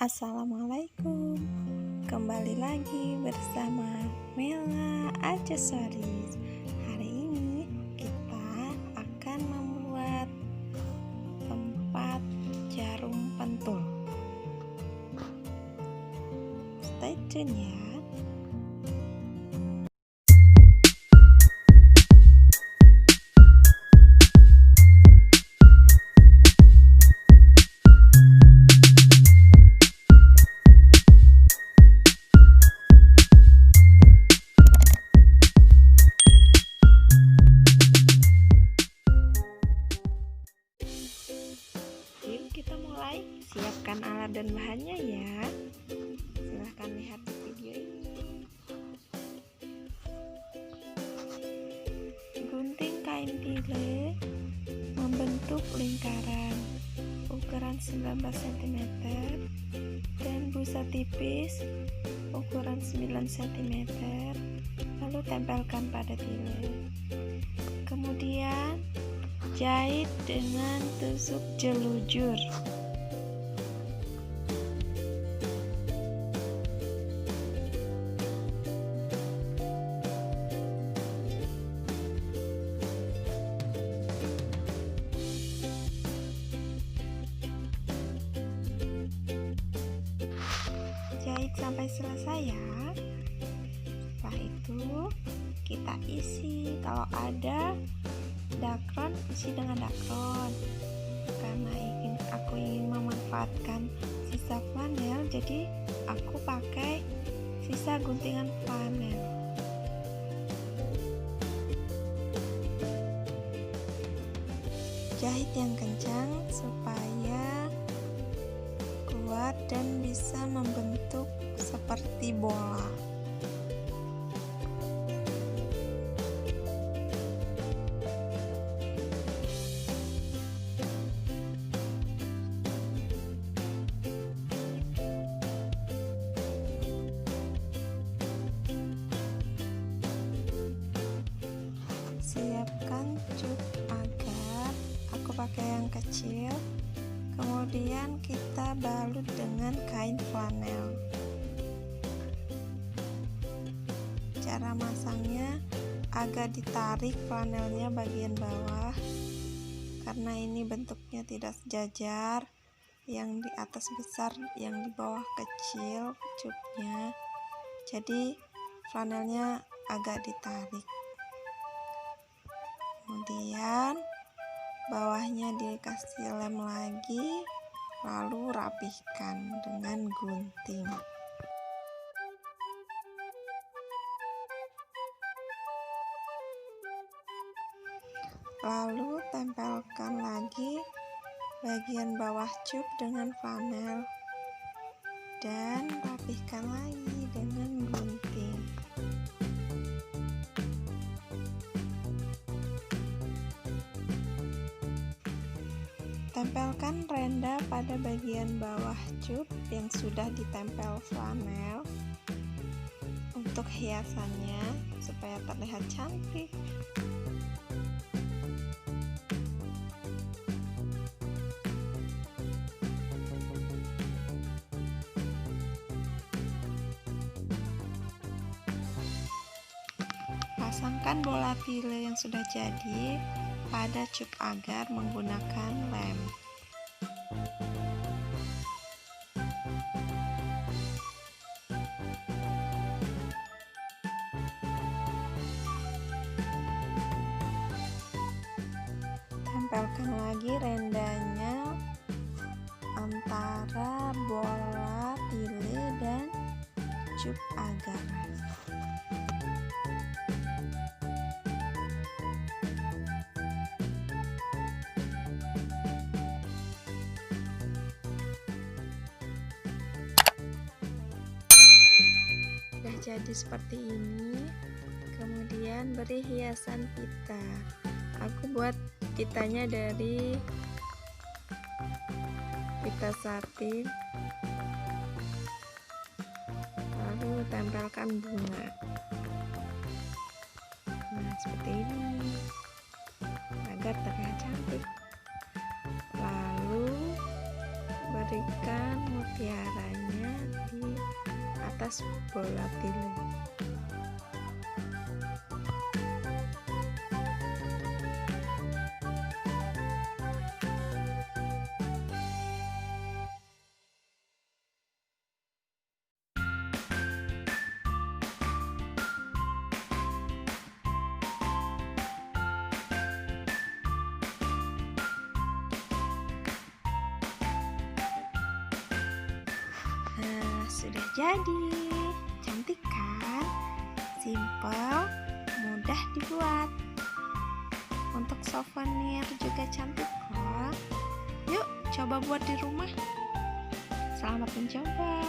Assalamualaikum. Kembali lagi bersama Mhella Aksesoris. Hari ini kita akan membuat tempat jarum pentul. Stay tune ya. Kita mulai, siapkan alat dan bahannya ya. Silahkan lihat di video ini. Gunting kain tile membentuk lingkaran ukuran 19 cm dan busa tipis ukuran 9 cm, lalu tempelkan pada tile. Kemudian jahit dengan tusuk jelujur. Jahit sampai selesai ya. Setelah itu kita isi, kalau ada dakron isi dengan dakron. Karena aku ingin memanfaatkan sisa flanel, jadi aku pakai sisa guntingan flanel. Jahit yang kencang supaya kuat dan bisa membentuk seperti bola. Siapkan cup agar, aku pakai yang kecil. Kemudian kita balut dengan kain flanel. Cara masangnya agak ditarik flanelnya bagian bawah, karena ini bentuknya tidak sejajar, yang di atas besar, yang di bawah kecil cupnya. Jadi flanelnya agak ditarik. Kemudian bawahnya dikasih lem lagi, lalu rapihkan dengan gunting. Lalu tempelkan lagi bagian bawah cup dengan flanel dan rapihkan lagi dengan gunting. Tempelkan renda pada bagian bawah cup yang sudah ditempel flanel untuk hiasannya supaya terlihat cantik. Pasangkan bola tile yang sudah jadi pada cup agar menggunakan lem. Tempelkan lagi rendanya antara bola tile dan cup agar. Jadi seperti ini. Kemudian beri hiasan pita. Aku buat pitanya dari pita satin, lalu tempelkan bunga. Nah, seperti ini agar terlihat cantik. Lalu berikan mutiaranya. bekas bola pilih. Sudah jadi, cantik kan? Simple, mudah dibuat. Untuk souvenir juga cantik kok. Yuk, coba buat di rumah. Selamat mencoba.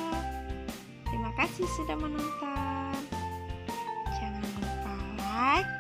Terima kasih sudah menonton. Jangan lupa like,